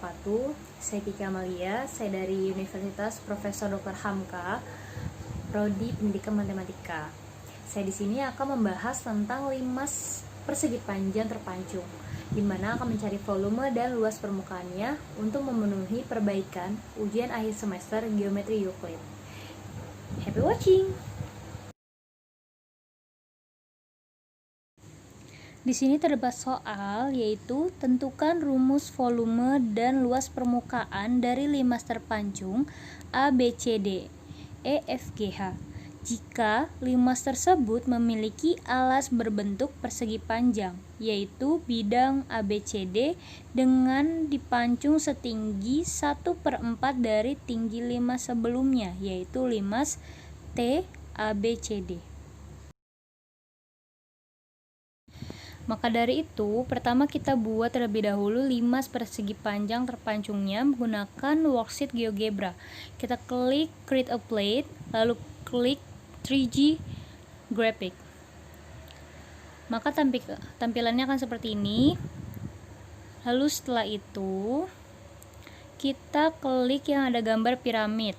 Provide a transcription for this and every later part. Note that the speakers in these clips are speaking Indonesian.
wabarakatuh. Saya Kiki Amalia, saya dari Universitas Profesor Dr. Hamka, Prodi Pendidikan Matematika. Saya di sini akan membahas tentang limas persegi panjang terpancung, di mana akan mencari volume dan luas permukaannya untuk memenuhi perbaikan ujian akhir semester Geometri Euclid. Happy watching! Di sini terdapat soal, yaitu tentukan rumus volume dan luas permukaan dari limas terpancung A, B, C, D, E, F, G, H. Jika limas tersebut memiliki alas berbentuk persegi panjang, yaitu bidang ABCD dengan dipancung setinggi 1/4 dari tinggi limas sebelumnya, yaitu limas T, ABCD. Maka dari itu, pertama kita buat terlebih dahulu limas persegi panjang terpancungnya menggunakan worksheet GeoGebra. Kita klik Create a Plate, lalu klik 3G Graphic. Maka tampilannya akan seperti ini. Lalu setelah itu, kita klik yang ada gambar piramid.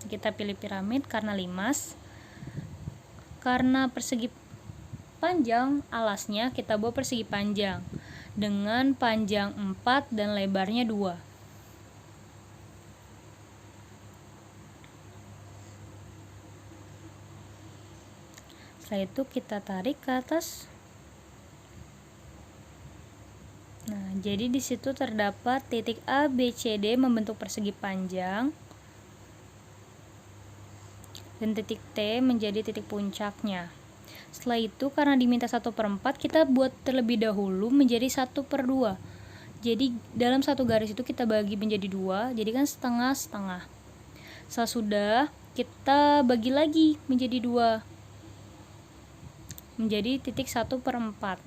Kita pilih piramid karena limas. Karena persegi panjang, alasnya kita buat persegi panjang dengan panjang 4 dan lebarnya 2. Setelah itu kita tarik ke atas. Nah, jadi di situ terdapat titik A, B, C, D membentuk persegi panjang dan titik T menjadi titik puncaknya. Setelah itu, karena diminta 1/4, kita buat terlebih dahulu menjadi 1/2. Jadi dalam satu garis itu kita bagi menjadi 2, jadi kan setengah-setengah. Setelah sudah, kita bagi lagi menjadi 2, menjadi titik 1/4.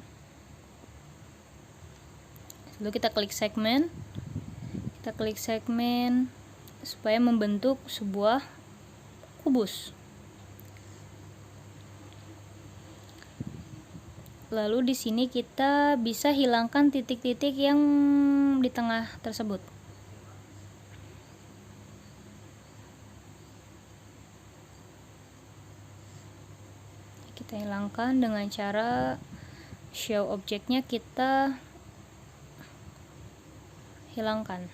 Lalu kita klik segmen. Kita klik segmen supaya membentuk sebuah kubus. Lalu di sini kita bisa hilangkan titik-titik yang di tengah tersebut. Kita hilangkan dengan cara show objeknya kita hilangkan.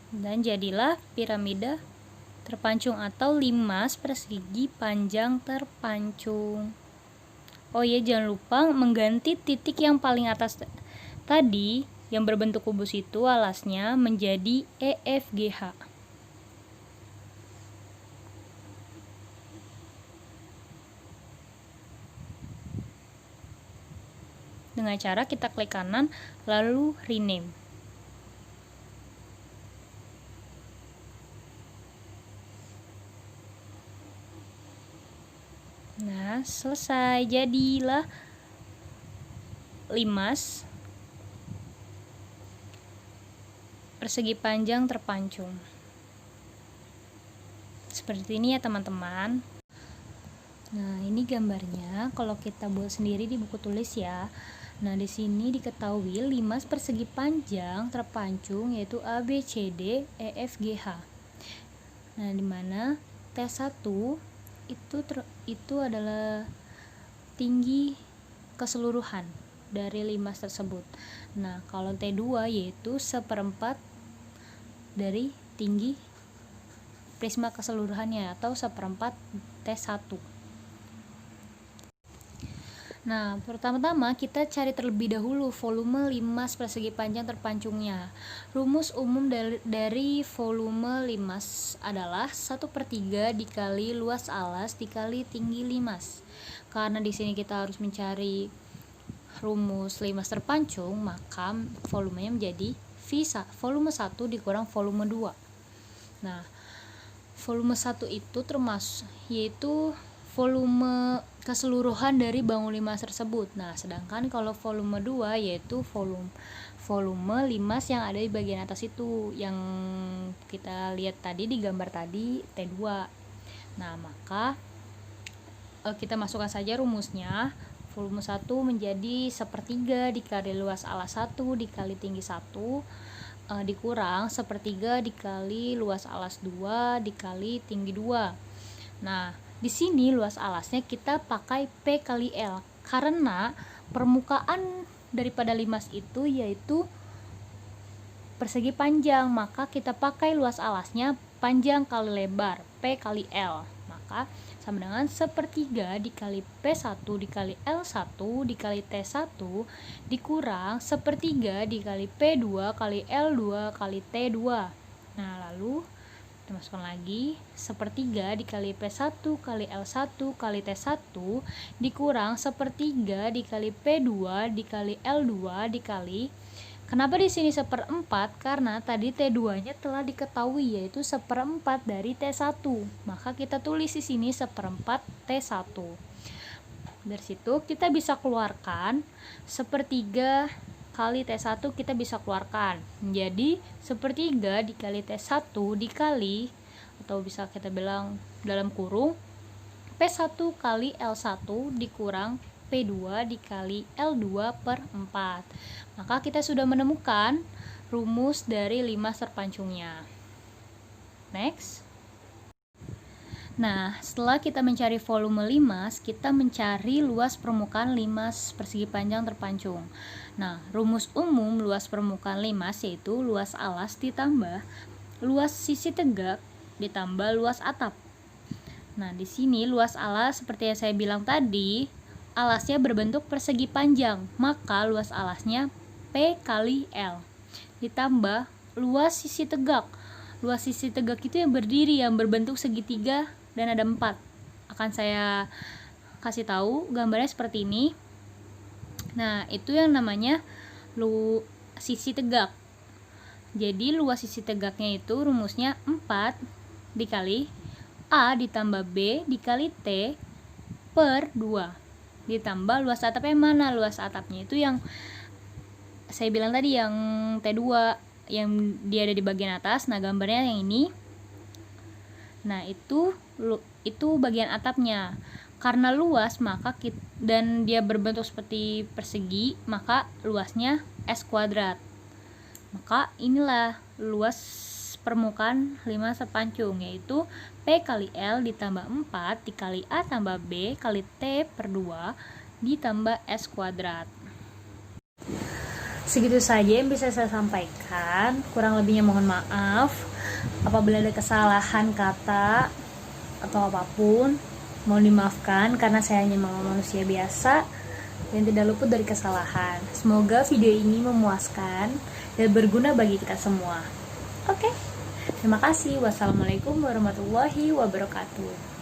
Dan jadilah piramida terpancung atau limas persegi panjang terpancung. Oh iya, jangan lupa mengganti titik yang paling atas tadi yang berbentuk kubus itu alasnya menjadi EFGH. Dengan cara kita klik kanan lalu rename. Nah, selesai, jadilah limas persegi panjang terpancung. Seperti ini ya teman-teman. Nah, ini gambarnya kalau kita buat sendiri di buku tulis ya. Nah, di sini diketahui limas persegi panjang terpancung yaitu A, B, C, D, E, F, G, H. Nah, di mana T1 itu adalah tinggi keseluruhan dari limas tersebut. Nah, kalau T2 yaitu 1/4 dari tinggi prisma keseluruhannya atau 1/4 T1. Nah, pertama-tama kita cari terlebih dahulu volume limas persegi panjang terpancungnya. Rumus umum dari volume limas adalah 1/3 dikali luas alas dikali tinggi limas. Karena di sini kita harus mencari rumus limas terpancung, maka volumenya menjadi volume 1 dikurang volume 2. Nah, volume 1 itu termasuk yaitu volume keseluruhan dari bangun limas tersebut. Nah, sedangkan kalau volume 2 yaitu volume limas yang ada di bagian atas itu yang kita lihat tadi di gambar tadi T2. Nah, maka kita masukkan saja rumusnya. volume 1 menjadi 1/3 dikali luas alas 1 dikali tinggi 1 dikurang 1/3 dikali luas alas 2 dikali tinggi 2. Nah, di sini luas alasnya kita pakai P kali L karena permukaan daripada limas itu yaitu persegi panjang, maka kita pakai luas alasnya panjang kali lebar, P kali L. Maka sama dengan 1/3 dikali P1 dikali L1 dikali T1 dikurang 1/3 dikali P2 kali L2 kali T2. Nah, lalu kita masukkan lagi 1/3 dikali P1 kali L1 kali T1 dikurang 1/3 dikali P2 dikali L2 dikali, kenapa di sini 1/4? Karena tadi T2-nya telah diketahui yaitu 1/4 dari T1. Maka kita tulis di sini 1/4 T1. Dari situ kita bisa keluarkan 1/3 kali T1 kita bisa keluarkan. Jadi 1/3 dikali T1 dikali, atau bisa kita bilang dalam kurung P1 kali L1 dikurang P2 dikali L2 per 4. Maka kita sudah menemukan rumus dari limas terpancungnya. Next. Nah, setelah kita mencari volume limas, kita mencari luas permukaan limas persegi panjang terpancung. Nah, rumus umum luas permukaan limas yaitu luas alas ditambah luas sisi tegak ditambah luas atap. Nah, di sini luas alas seperti yang saya bilang tadi, alasnya berbentuk persegi panjang, maka luas alasnya P kali L ditambah luas sisi tegak. Luas sisi tegak itu yang berdiri, yang berbentuk segitiga dan ada 4. Akan saya kasih tahu gambarnya seperti ini. Nah, itu yang namanya sisi tegak. Jadi luas sisi tegaknya itu rumusnya 4 dikali A ditambah B dikali T per 2 ditambah luas atapnya mana? Luas atapnya itu yang saya bilang tadi, yang T2, yang dia ada di bagian atas. Nah, gambarnya yang ini. Nah, itu bagian atapnya. Karena luas maka dan dia berbentuk seperti persegi, maka luasnya S kuadrat. Maka inilah luas permukaan limas terpancung, yaitu P kali L ditambah 4 dikali A tambah B kali T per 2 ditambah S kuadrat. Segitu saja yang bisa saya sampaikan. Kurang lebihnya mohon maaf. Apabila ada kesalahan kata atau apapun, mohon dimaafkan karena saya hanya manusia biasa yang tidak luput dari kesalahan. Semoga video ini memuaskan dan berguna bagi kita semua. Oke. Terima kasih. Wassalamualaikum warahmatullahi wabarakatuh.